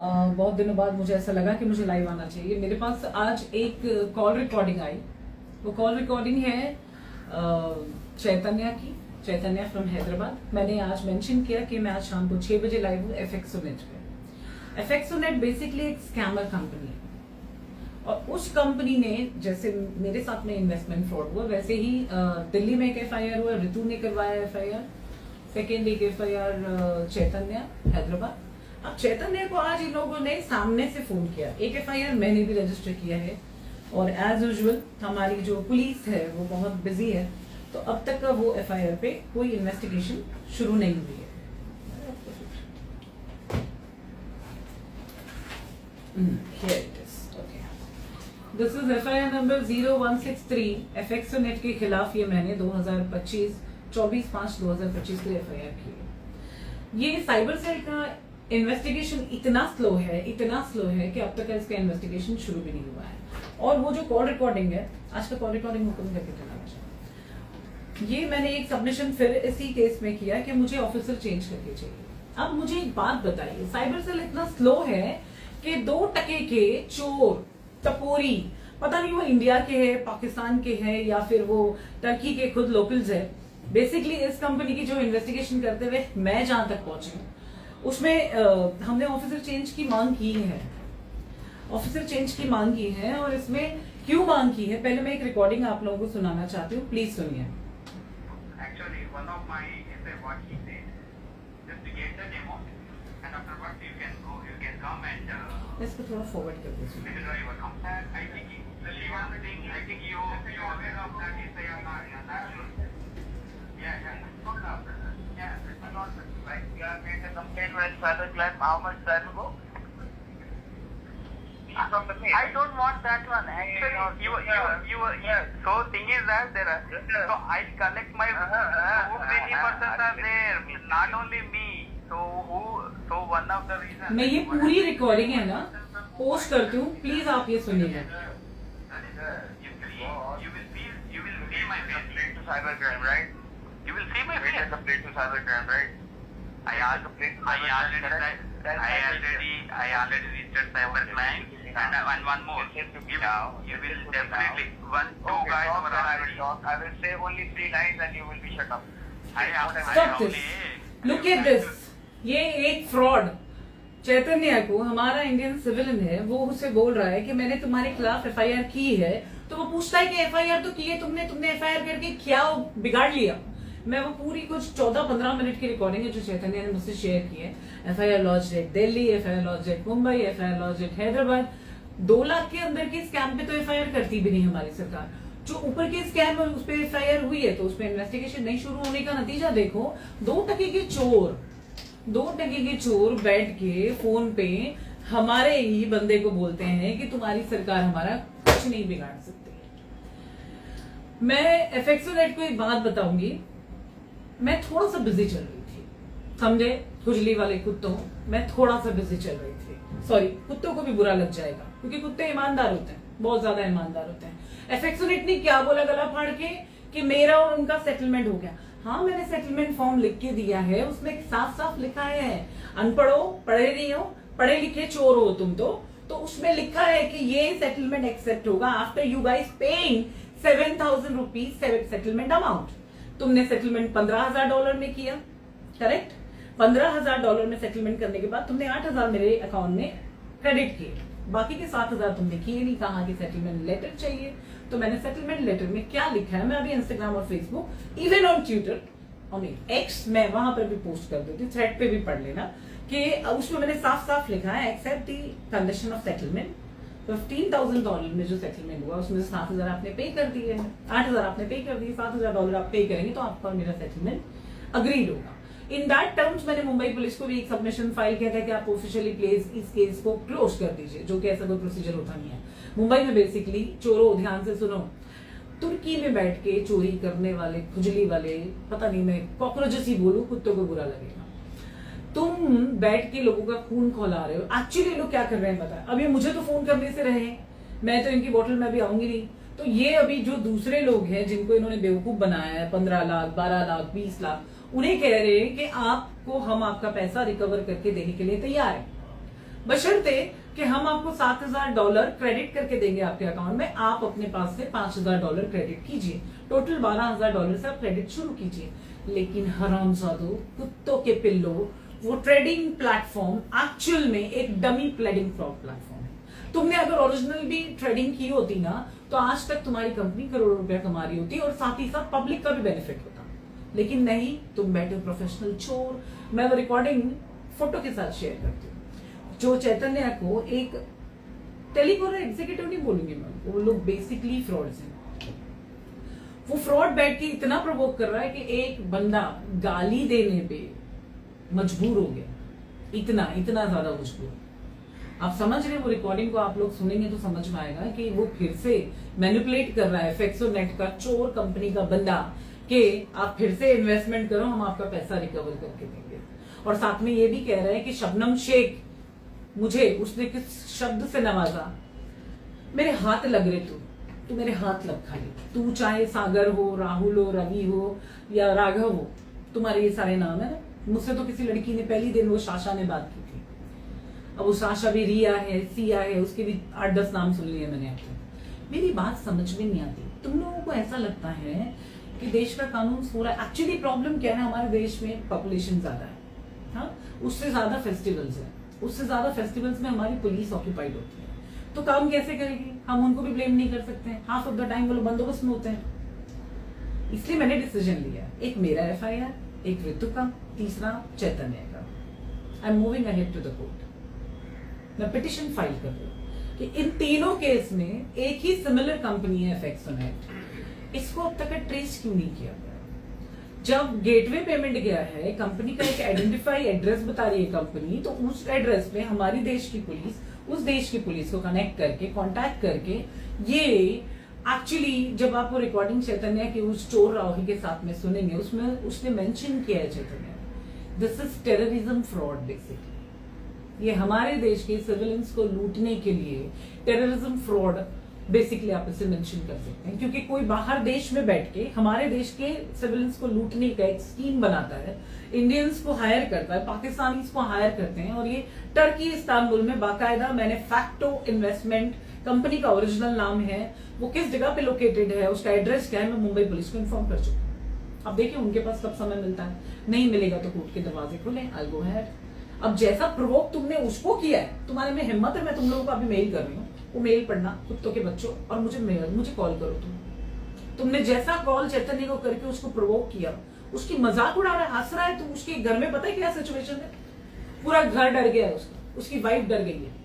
बहुत दिनों बाद मुझे ऐसा लगा कि मुझे लाइव आना चाहिए। मेरे पास आज एक कॉल रिकॉर्डिंग आई। वो कॉल रिकॉर्डिंग है चैतन्या की, चैतन्या फ्रॉम हैदराबाद। मैंने आज मेंशन किया कि मैं आज शाम को 6 बजे लाइव हूँ एफएक्सोनेट पे। एफएक्सोनेट बेसिकली एक स्कैमर कंपनी है और उस कंपनी ने, जैसे मेरे साथ में इन्वेस्टमेंट फ्रॉड हुआ, वैसे ही दिल्ली में एक एफआईआर हुआ, ऋतु ने करवाया एफआईआर। सेकेंड एक एफआईआर चैतन्या हैदराबाद। अब चैतन्य को आज इन लोगों ने सामने से फोन किया। एक एफआईआर मैंने भी रजिस्टर किया है और एज यूजुअल हमारी जो पुलिस है वो बहुत बिजी है, तो अब तक का वो एफआईआर पे कोई इन्वेस्टिगेशन शुरू नहीं हुई है। Here it is. Okay. This is FIR number 0163 एफएक्सोनेट के खिलाफ। ये मैंने 24/5/2025 के एफआईआर की है। ये साइबर सेल का इन्वेस्टिगेशन इतना स्लो है कि अब तक इसका इन्वेस्टिगेशन शुरू भी नहीं हुआ है। और वो जो कॉल रिकॉर्डिंग है, आज का कॉल रिकॉर्डिंग हुक्म करके चलाना चाहिए। ये मैंने एक सबमिशन फिर इसी केस में किया कि मुझे ऑफिसर चेंज करके चाहिए। अब मुझे एक बात बताइए, साइबर सेल इतना स्लो है कि 2 टके के चोर टपोरी, पता नहीं वो इंडिया के है, पाकिस्तान के है या फिर वो टर्की के खुद लोकल्स है। बेसिकली इस कंपनी की जो इन्वेस्टिगेशन करते हुए मैं जहां तक पहुंची उसमें हमने ऑफिसर चेंज की मांग की है। ऑफिसर चेंज की मांग की है और इसमें क्यों मांग की है, पहले मैं एक रिकॉर्डिंग आप लोगों को सुनाना चाहती हूँ, प्लीज सुनिए। Actually, one of my essay what he said, just to get the demo, and afterwards you can come and इसको थोड़ा फॉरवर्ड कर दीजिए। little driver come. I think one thing, I think you aware of that essay or not? Yeah, that's sure. Yeah, not after that. Yeah, it's not like you have made a complaint when cyber claim. How much that will go? From the mail. I don't want that one. Actually, you. So thing is that there are. So I collect my. So many persons are there. Not only me. So one of the reasons. मैं ये पूरी recording है ना post करती हूँ, please आप ये सुनिएगा। You will see my complaint to cybercrime, right? You will see my complaint to cybercrime, right? I already registered cybercrime. And one more, you will definitely, 2 guys were already. I will say only 3 lines and you will be shut up. Stop this. Look at this. ये एक fraud चैतन्य को, हमारा Indian civilian है, वो उसे बोल रहा है कि मैंने तुम्हारे खिलाफ एफआईआर की है। तो वो पूछता है कि एफआईआर तो की है तुमने एफआईआर करके क्या बिगाड़ लिया। मैं वो पूरी कुछ 14-15 मिनट की रिकॉर्डिंग है जो चैतन्य ने मुझसे शेयर की है। FIR launch eight Delhi, FIR launch eight Mumbai, FIR launch eight Hyderabad. 2 lakh के अंदर के स्कैम पे तो एफआईआर करती भी नहीं हमारी सरकार। जो ऊपर के स्कैम है उस पर एफआईआर हुई है तो उस पर इन्वेस्टिगेशन नहीं शुरू होने का नतीजा देखो। 2 टके के चोर बैठ के फोन पे हमारे ही बंदे को बोलते हैं कि तुम्हारी सरकार हमारा कुछ नहीं बिगाड़ सकती। मैं एफएक्सोनेट को एक बात बताऊंगी, मैं थोड़ा सा बिजी चल रही थी, समझे खुजली वाले कुत्तों, मैं थोड़ा सा बिजी चल रही थी। सॉरी, कुत्तों को भी बुरा लग जाएगा क्योंकि कुत्ते ईमानदार होते हैं, बहुत ज्यादा ईमानदार होते हैं। एफएक्सोनेट ने क्या बोला गला फाड़ के कि मेरा और उनका सेटलमेंट हो गया। हाँ, मैंने सेटलमेंट फॉर्म लिख के दिया है, उसमें साफ साफ लिखा है, अनपढ़ हो, पढ़े नहीं हो, पढ़े लिखे चोर हो तुम तो उसमें लिखा है कि ये सेटलमेंट एक्सेप्ट होगा after you guys paying $7,000 rupees settlement amount. तुमने सेटलमेंट $15,000 में किया, करेक्ट? $15,000 में सेटलमेंट करने के बाद तुमने 8,000 मेरे अकाउंट में क्रेडिट किए, बाकी के 7,000 तुमने किए नहीं। कहा कि सेटलमेंट लेटर चाहिए, तो मैंने सेटलमेंट लेटर में क्या लिखा है, मैं अभी इंस्टाग्राम और फेसबुक, इवन ऑन ट्विटर और एक्स, मैं वहां पर भी पोस्ट कर देती हूँ, थ्रेड पे भी पढ़ लेना, कि उसमें मैंने साफ साफ लिखा है except the condition of settlement. $15,000 में जो सेटलमेंट हुआ उसमें से 7,000 आपने पे कर दिए हैं, 8,000 आपने पे कर दिए, $7,000 आप पे करेंगे तो आपका मेरा सेटलमेंट अग्रीड होगा। इन दैट टर्म्स मैंने मुंबई पुलिस को भी एक सबमिशन फाइल किया था कि आप ऑफिशियली प्लीज इस केस को क्लोज कर दीजिए, जो कि ऐसा कोई प्रोसीजर होता नहीं है मुंबई में। बेसिकली चोरों, ध्यान से सुनो, तुर्की में बैठ के चोरी करने वाले, खुजली वाले, पता नहीं मैं कॉकरोचेस ही बोलूं, कुत्तों को बुरा लगेगा। तुम बैठ के लोगों का खून खौला रहे हो। एक्चुअली लोग क्या कर रहे हैं पता है? अब ये मुझे तो फोन करने से रहे हैं, मैं तो इनकी बोतल में अभी आऊंगी नहीं। तो ये अभी जो दूसरे लोग हैं जिनको इन्होंने बेवकूफ बनाया है, 15 लाख, 12 लाख, 20 लाख, उन्हें कह रहे हैं कि आपको हम आपका पैसा रिकवर करके देने के लिए तैयार है। बशर्ते कि हम आपको $7,000 क्रेडिट करके देंगे आपके अकाउंट में, आप अपने पास से $5,000 क्रेडिट कीजिए, टोटल $12,000 से आप क्रेडिट शुरू कीजिए। लेकिन हरामजादो, कुत्तों के पिल्लो, वो ट्रेडिंग प्लेटफॉर्म एक्चुअल में एक डमी ट्रेडिंग प्लेटफॉर्म है। तुमने अगर ओरिजिनल भी ट्रेडिंग की होती ना, तो आज तक तुम्हारी कंपनी करोड़ों रुपया कमा रही होती और साथ ही साथ पब्लिक का भी बेनिफिट होता। लेकिन नहीं, तुम बैठे प्रोफेशनल चोर। मैं वो रिकॉर्डिंग फोटो के साथ शेयर करती हूँ। जो चैतन्य को एक टेलीकॉलर एग्जीक्यूटिव नहीं बोलूंगी मैं, वो लोग बेसिकली फ्रॉड्स हैं। वो फ्रॉड बैठ के इतना प्रवोक कर रहा है कि एक बंदा गाली देने पे मजबूर हो गया, इतना इतना ज्यादा मजबूर। आप समझ रहे, वो रिकॉर्डिंग को आप लोग सुनेंगे तो समझ में आएगा कि वो फिर से मैनिपुलेट कर रहा है FXONET का चोर कंपनी का बंदा कि आप फिर से इन्वेस्टमेंट करो, हम आपका पैसा रिकवर करके देंगे। और साथ में ये भी कह रहा है कि शबनम शेख, मुझे उसने किस शब्द से नवाजा, मेरे हाथ लग रहे तू मेरे हाथ लग खाली, तू चाहे सागर हो, राहुल हो, रवि हो या राघव हो, तुम्हारे ये सारे नाम है ना। मुझसे तो किसी लड़की ने पहली दिन वो साशा ने बात की थी, अब वो साशा भी रिया है, सिया है, उसके भी 8-10 नाम सुन लिए मैंने आपसे। मेरी बात समझ में नहीं आती। तुम लोगों को ऐसा लगता है कि देश का कानून पूरा, एक्चुअली प्रॉब्लम क्या है, हमारे देश में पॉपुलेशन ज्यादा है, हाँ, उससे ज्यादा फेस्टिवल्स है, उससे ज्यादा फेस्टिवल्स में हमारी पुलिस ऑक्यूपाइड होती है, तो काम कैसे करेगी? हम उनको भी ब्लेम नहीं कर सकते हैं, हाफ ऑफ द टाइम वो लोग बंदोबस्त में होते हैं। इसलिए मैंने डिसीजन लिया, एक मेरा FIR, एक ऋतु का, तीसरा चैतन्य का। I am moving ahead to the court. मैं पिटिशन फाइल कर रही हूँ कि इन तीनों केस में एक ही सिमिलर कंपनी है FXONET, इसको अब तक ट्रेस क्यों नहीं किया गया? जब गेटवे पेमेंट गया है, कंपनी का एक आइडेंटिफाई एड्रेस बता रही है कंपनी, तो उस एड्रेस पे हमारी देश की पुलिस उस देश की पुलिस को कनेक्ट करके, कांटेक्ट करके, ये एक्चुअली जब आप वो रिकॉर्डिंग चैतन्य के उस चोर राहुल के साथ में सुनेंगे, उसमें उसने मेंशन किया है Chaitanya, this is terrorism fraud basically. ये हमारे देश के सिविलियंस को लूटने के लिए टेररिज्म फ्रॉड बेसिकली आप इसे मेंशन कर सकते हैं, क्योंकि कोई बाहर देश में बैठ के हमारे देश के सिविलियंस को लूटने का एक स्कीम बनाता है, इंडियंस को हायर करता है, पाकिस्तानीज को हायर करते हैं, और ये टर्की इस्तांबुल में बाकायदा मैन्युफैक्चो इन्वेस्टमेंट कंपनी का ओरिजिनल नाम है, वो किस जगह पे लोकेटेड है, उसका एड्रेस क्या है, मैं मुंबई पुलिस को इन्फॉर्म कर चुका हूँ। अब देखिए उनके पास कब समय मिलता है, नहीं मिलेगा तो कोर्ट के दरवाजे खुले, आई गो अहेड। अब जैसा प्रोवोक तुमने उसको किया है, तुम्हारे में हिम्मत है, मैं तुम लोगों को अभी मेल कर रही हूँ, वो मेल पढ़ना कुत्तों के बच्चों, और मुझे कॉल करो। तुमने जैसा कॉल चैतन्य को करके उसको प्रोवोक किया, उसकी मजाक उड़ा रहा है, हंस रहा है, तो उसके घर में पता है क्या सिचुएशन है, पूरा घर डर गया है उसका, उसकी वाइफ डर गई है।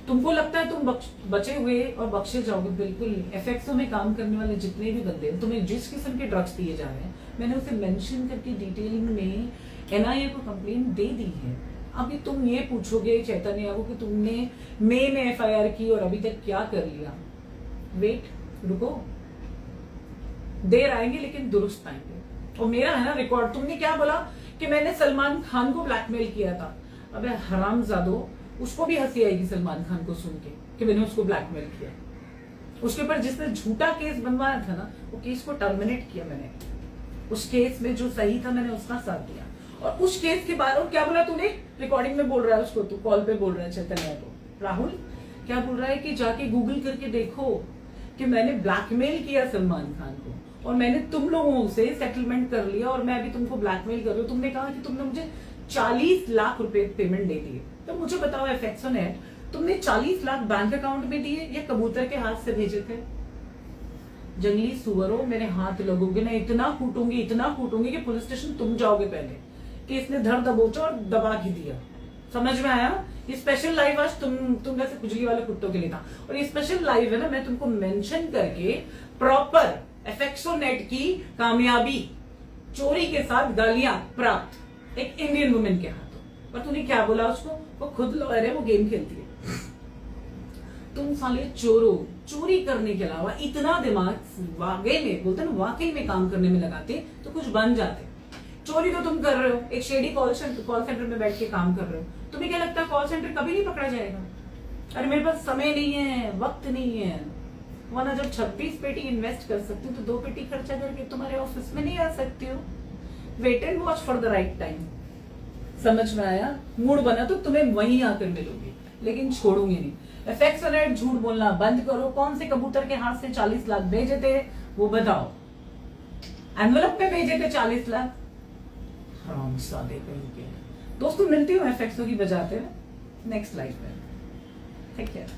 तुमको लगता है तुम बचे हुए और बख्शे जाओगे? बिल्कुल नहीं। FXO में काम करने वाले जितने भी बंदे हैं, तुम्हें जिस किस्म के ड्रग्स दिए जा रहे हैं, मैंने उसे मेंशन करके डिटेलिंग में NIA को कंप्लेंट दे दी है। अभी तुम ये पूछोगे चैतन्य को कि तुमने मई में FIR की और अभी तक क्या कर लिया? वेट, रुको, देर आएंगे लेकिन दुरुस्त आएंगे। और मेरा है ना रिकॉर्ड, तुमने क्या बोला कि मैंने सलमान खान को ब्लैकमेल किया था। अबे हरामजादो, उसको भी हंसी आएगी सलमान खान को सुन के कि मैंने उसको ब्लैकमेल किया। उसके ऊपर जिसने झूठा केस बनवाया था ना, वो केस को टर्मिनेट किया मैंने। उस केस में जो सही था मैंने उसका साथ दिया। और उस केस के बारे में क्या बोला तूने? रिकॉर्डिंग में बोल रहा है उसको, तू कॉल पे बोल रहा है चैतन्य को। राहुल क्या बोल रहा है कि जाके गूगल करके देखो कि मैंने ब्लैकमेल किया सलमान खान को और मैंने तुम लोगों से सेटलमेंट कर लिया और मैं अभी तुमको ब्लैकमेल कर रही हूँ। तुमने कहा कि तुमने मुझे 40 लाख रुपए पेमेंट दे दिए। तो मुझे बताओ FXONET, तुमने 40 लाख बैंक अकाउंट में दिए या कबूतर के हाथ से भेजे थे? जंगली सुअरों, मेरे हाथ लगोगे ना, इतना कूटूंगी कि पुलिस स्टेशन तुम जाओगे पहले कि इसने धर दबोचा और दबा ही दिया। समझ में आया? ये स्पेशल लाइव आज तुम जैसे खुजली वाले कुत्तों के लिए था। और ये स्पेशल लाइव है ना, मैं तुमको मेंशन करके प्रॉपर FXONET की कामयाबी, चोरी के साथ गालियां प्राप्त एक इंडियन वुमेन के हाथों। और तूने क्या बोला उसको? वो खुद लॉयर है, वो गेम खेलती है। तुम साले चोरों, चोरी करने के अलावा इतना दिमाग वाकई में काम करने में लगाते तो कुछ बन जाते। चोरी तो तुम कर रहे हो, एक शेडी कॉल सेंटर में बैठ के काम कर रहे हो। तुम्हें क्या लगता है कॉल सेंटर कभी नहीं पकड़ा जाएगा? अरे मेरे पास समय नहीं है, वक्त नहीं है, वरना जब 26 पेटी इन्वेस्ट कर सकती हूँ तो 2 पेटी खर्चा करके तुम्हारे ऑफिस में नहीं आ सकती हो। Wait and watch for the right time. समझ में आया? मूड बना तो तुम्हें वहीं आकर मिलूंगी, लेकिन छोड़ूंगी नहीं। एफएक्स और ऐड झूठ बोलना बंद करो। कौन से कबूतर के हाथ से 40 लाख भेजे थे वो बताओ। एनवलप में भेजे थे 40 लाख। हराम सादे कहीं के। दोस्तों मिलती हूँ एफएक्सों की बजाते हुए नेक्स्ट लाइफ में। Take care.